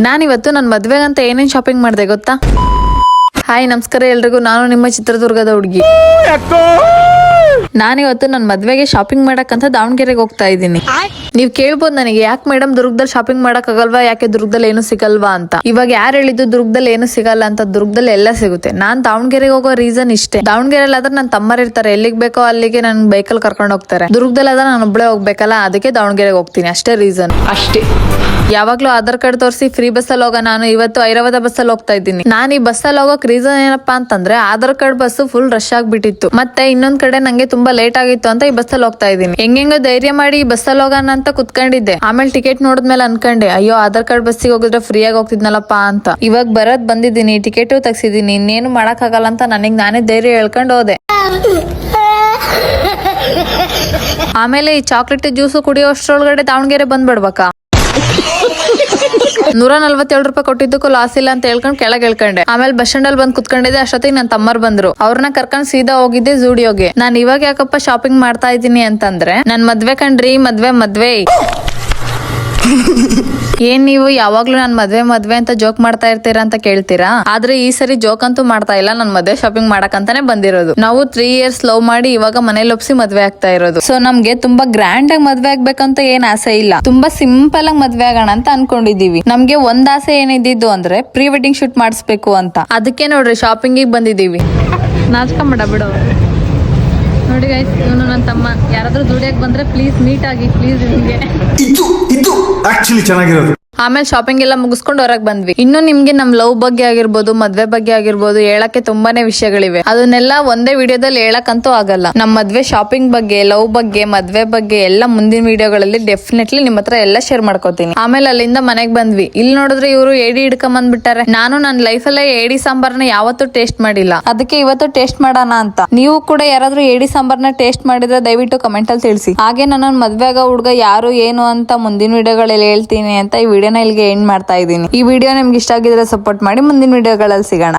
ನಾನಿವತ್ತು ನನ್ನ ಮದ್ವೆಗಂತ ಏನೇನ್ ಶಾಪಿಂಗ್ ಮಾಡಿದೆ ಗೊತ್ತಾ? ಹಾಯ್ ನಮಸ್ಕಾರ ಎಲ್ರಿಗೂ, ನಾನು ನಿಮ್ಮ ಚಿತ್ರದುರ್ಗದ ಹುಡುಗಿ. ನಾನಿವತ್ತು ನನ್ನ ಮದ್ವೆಗೆ ಶಾಪಿಂಗ್ ಮಾಡಕ್ಕಂತ ದಾವಣಗೆರೆಗೆ ಹೋಗ್ತಾ ಇದ್ದೀನಿ. ನೀವ್ ಕೇಳ್ಬೋದು ನನಗೆ, ಯಾಕೆ ಮೇಡಮ್ ದುರ್ಗದಲ್ಲಿ ಶಾಪಿಂಗ್ ಮಾಡಕ್ ಆಗಲ್ವಾ, ಯಾಕೆ ದುರ್ಗದಲ್ಲಿ ಏನು ಸಿಗಲ್ವಾ ಅಂತ. ಇವಾಗ ಯಾರು ಹೇಳಿದ್ದು ದುರ್ಗದಲ್ಲಿ ಏನು ಸಿಗಲ್ಲ ಅಂತ? ದುರ್ಗದಲ್ಲಿ ಎಲ್ಲ ಸಿಗುತ್ತೆ. ನಾನ್ ದಾವಣಗೆರೆಗೆ ಹೋಗೋ ರೀಸನ್ ಇಷ್ಟೇ. ದಾವಣಗೆರೆಯಲ್ಲಿ ಆದ್ರೆ ನನ್ನ ತಮ್ಮರ್ ಇರ್ತಾರೆ, ಎಲ್ಲಿಗೆ ಬೇಕೋ ಅಲ್ಲಿಗೆ ನನ್ ಬೈಕಲ್ಲಿ ಕರ್ಕೊಂಡು ಹೋಗ್ತಾರೆ. ದುರ್ಗದಲ್ಲಿ ಆದ್ರೆ ನಾನು ಒಬ್ಬಳೇ ಹೋಗ್ಬೇಕಲ್ಲ, ಅದಕ್ಕೆ ದಾವಣಗೆರೆಗೆ ಹೋಗ್ತೀನಿ, ಅಷ್ಟೇ ರೀಸನ್. ಅಷ್ಟೇ. ಯಾವಾಗ್ಲೂ ಆಧಾರ್ ಕಾರ್ಡ್ ತೋರಿಸಿ ಫ್ರೀ ಬಸ್ಸಲ್ಲಿ ಹೋಗ. ನಾನು ಇವತ್ತು ಐರಾವತ ಬಸ್ಸಲ್ಲಿ ಹೋಗ್ತಾ ಇದ್ದೀನಿ. ನಾನು ಈ ಬಸ್ಸಲ್ಲಿ ಹೋಗೋಕ್ ರೀಸನ್ ಏನಪ್ಪಾ ಅಂತಂದ್ರೆ, Aadhaar card bus full rush ಆಗ್ಬಿಟ್ಟಿತ್ತು, ಮತ್ತೆ ಇನ್ನೊಂದ್ ಕಡೆ ನಂಗೆ ತುಂಬಾ ಲೇಟ್ ಆಗಿತ್ತು ಅಂತ ಈ ಬಸ್ಸಲ್ಲಿ ಹೋಗ್ತಾ ಇದ್ದೀನಿ. ಹೆಂಗೆಂಗೋ ಧೈರ್ಯ ಮಾಡಿ ಈ ಬಸ್ಸಲ್ಲಿ ಹೋಗೋಣ ಅಂತ ಕುತ್ಕೊಂಡಿದ್ದೆ. ಆಮೇಲೆ ಟಿಕೆಟ್ ನೋಡಿದ್ಮೇಲೆ ಅನ್ಕೊಂಡೆ, ಅಯ್ಯೋ ಆಧಾರ್ ಕಾರ್ಡ್ ಬಸ್ಸಿಗೆ ಹೋಗಿದ್ರೆ ಫ್ರೀ ಆಗಿ ಹೋಗ್ತಿದ್ನಲ್ಲಪ್ಪ ಅಂತ. ಇವಾಗ ಬರದ್ ಬಂದಿದ್ದೀನಿ, ಟಿಕೆಟ್ ತೆಗ್ಸಿದೀನಿ, ಇನ್ನೇನು ಮಾಡಕ್ ಆಗಲ್ಲ ಅಂತ ನನಗ್ ನಾನೇ ಧೈರ್ಯ ಹೇಳ್ಕೊಂಡು ಹೋದೆ. ಆಮೇಲೆ ಈ ಚಾಕ್ಲೇಟ್ ಜ್ಯೂಸು ಕುಡಿಯೋ ಅಷ್ಟ್ರೊಳಗಡೆ ದಾವಣಗೆರೆ ಬಂದ್ಬಿಡ್ಬೇಕಾ? 147 ರೂಪಾಯಿ ಕೊಟ್ಟಿದ್ದಕ್ಕೂ ಲಾಸ್ ಇಲ್ಲ ಅಂತ ಹೇಳ್ಕೊಂಡು ಕೆಳಗೆ ಹೇಳ್ಕೊಂಡೆ. ಆಮೇಲೆ ಬಸ್ ಸ್ಟ್ಯಾಂಡ್ ಅಲ್ಲಿ ಬಂದ್ ಕುತ್ಕೊಂಡಿದ್ದೆ. ಅಷ್ಟೊತ್ತಿಗೆ ನನ್ನ ತಮ್ಮರ್ ಬಂದ್ರು. ಅವ್ರನ್ನ ಕರ್ಕೊಂಡ್ ಸೀದಾ ಹೋಗಿದ್ದೆ ಜೂಡಿಯೋಗೆ. ನಾನ್ ಇವಾಗ ಯಾಕಪ್ಪ ಶಾಪಿಂಗ್ ಮಾಡ್ತಾ ಇದ್ದೀನಿ ಅಂತಂದ್ರೆ, ನನ್ ಮದ್ವೆ ಕಣ್ರಿ, ಮದ್ವೆ ಏನ್ ನೀವು ಯಾವಾಗ್ಲೂ ನಾನ್ ಮದ್ವೆ ಅಂತ ಜೋಕ್ ಮಾಡ್ತಾ ಇರ್ತೀರಾ ಅಂತ ಕೇಳ್ತೀರಾ? ಆದ್ರೆ ಈ ಸರಿ ಜೋಕ್ ಅಂತೂ ಮಾಡ್ತಾ ಇಲ್ಲ, ನನ್ ಮದ್ವೆ ಶಾಪಿಂಗ್ ಮಾಡಕಂತಾನೆ ಬಂದಿರೋದು. ನಾವು 3 years ಲವ್ ಮಾಡಿ ಇವಾಗ ಮನೇಲಿ ಒಪ್ಸಿ ಮದ್ವೆ ಆಗ್ತಾ ಇರೋದು. ಸೊ ನಮ್ಗೆ ತುಂಬಾ ಗ್ರ್ಯಾಂಡ್ ಆಗಿ ಮದ್ವೆ ಆಗ್ಬೇಕಂತ ಏನ್ ಆಸೆ ಇಲ್ಲ, ತುಂಬಾ ಸಿಂಪಲ್ ಆಗಿ ಮದ್ವೆ ಆಗೋಣ ಅಂತ ಅನ್ಕೊಂಡಿದೀವಿ. ನಮ್ಗೆ ಒಂದ್ ಆಸೆ ಏನಿದ್ದು ಅಂದ್ರೆ ಪ್ರೀ ವೆಡ್ಡಿಂಗ್ ಶೂಟ್ ಮಾಡಿಸ್ಬೇಕು ಅಂತ. ಅದಕ್ಕೆ ನೋಡ್ರಿ ಶಾಪಿಂಗ್ ಬಂದಿದೀವಿ. ನಾಚ್ಕೊಂಬೇಡ ಬಿಡು. ನೋಡಿ ಗೈಸ್, ಇವನು ನನ್ನ ತಮ್ಮ. ಯಾರಾದ್ರೂ ದುಡಿಯಕ್ ಬಂದ್ರೆ ಪ್ಲೀಸ್ ಮೀಟ್ ಆಗಿ, ಪ್ಲೀಸ್. ನಿಮ್ಗೆ ಇದು ಆಕ್ಚುಲಿ ಚೆನ್ನಾಗಿರೋದು. ಆಮೇಲೆ ಶಾಪಿಂಗ್ ಎಲ್ಲ ಮುಗಿಸ್ಕೊಂಡು ಹೊರಗ್ ಬಂದ್ವಿ. ಇನ್ನು ನಿಮ್ಗೆ ನಮ್ ಲವ್ ಬಗ್ಗೆ ಆಗಿರ್ಬೋದು, ಮದ್ವೆ ಬಗ್ಗೆ ಆಗಿರ್ಬೋದು ಹೇಳಕ್ಕೆ ತುಂಬಾನೇ ವಿಷಯಗಳಿವೆ. ಅದನ್ನೆಲ್ಲ ಒಂದೇ ವಿಡಿಯೋದಲ್ಲಿ ಹೇಳಕ್ಕಂತೂ ಆಗಲ್ಲ. ನಮ್ ಮದ್ವೆ ಶಾಪಿಂಗ್ ಬಗ್ಗೆ, ಲವ್ ಬಗ್ಗೆ, ಮದ್ವೆ ಬಗ್ಗೆ ಎಲ್ಲ ಮುಂದಿನ ವಿಡಿಯೋಗಳಲ್ಲಿ ಡೆಫಿನೆಟ್ಲಿ ನಿಮ್ ಹತ್ರ ಎಲ್ಲ ಶೇರ್ ಮಾಡ್ಕೋತೀನಿ. ಆಮೇಲೆ ಅಲ್ಲಿಂದ ಮನೆಗ್ ಬಂದ್ವಿ. ಇಲ್ಲಿ ನೋಡಿದ್ರೆ ಇವರು ಏಡಿ ಹಿಡ್ಕೊಂಡ್ ಬಂದ್ಬಿಟ್ಟಾರೆ. ನಾನು ನನ್ನ ಲೈಫಲ್ಲೇ ಏಡಿ ಸಾಂಬಾರ್ನ ಯಾವತ್ತೂ ಟೇಸ್ಟ್ ಮಾಡಿಲ್ಲ, ಅದಕ್ಕೆ ಇವತ್ತು ಟೇಸ್ಟ್ ಮಾಡೋಣ ಅಂತ. ನೀವು ಕೂಡ ಯಾರಾದ್ರೂ ಏಡಿ ಸಾಂಬಾರ್ನ ಟೇಸ್ಟ್ ಮಾಡಿದ್ರೆ ದಯವಿಟ್ಟು ಕಮೆಂಟ್ ಅಲ್ಲಿ ತಿಳಿಸಿ. ಹಾಗೆ ನನ್ನ ಮದ್ವೆ ಆಗೋ ಹುಡುಗ ಯಾರು ಏನು ಅಂತ ಮುಂದಿನ ವಿಡಿಯೋಗಳಲ್ಲಿ ಹೇಳ್ತೀನಿ ಅಂತ ಈ ವಿಡಿಯೋನ ಇಲ್ಲಿಗೆ ಎಂಡ್ ಮಾಡ್ತಾ ಇದ್ದೀನಿ. ಈ ವಿಡಿಯೋ ನಿಮ್ಗೆ ಇಷ್ಟ ಆಗಿದ್ರೆ ಸಪೋರ್ಟ್ ಮಾಡಿ. ಮುಂದಿನ ವಿಡಿಯೋಗಳಲ್ಲಿ ಸಿಗೋಣ.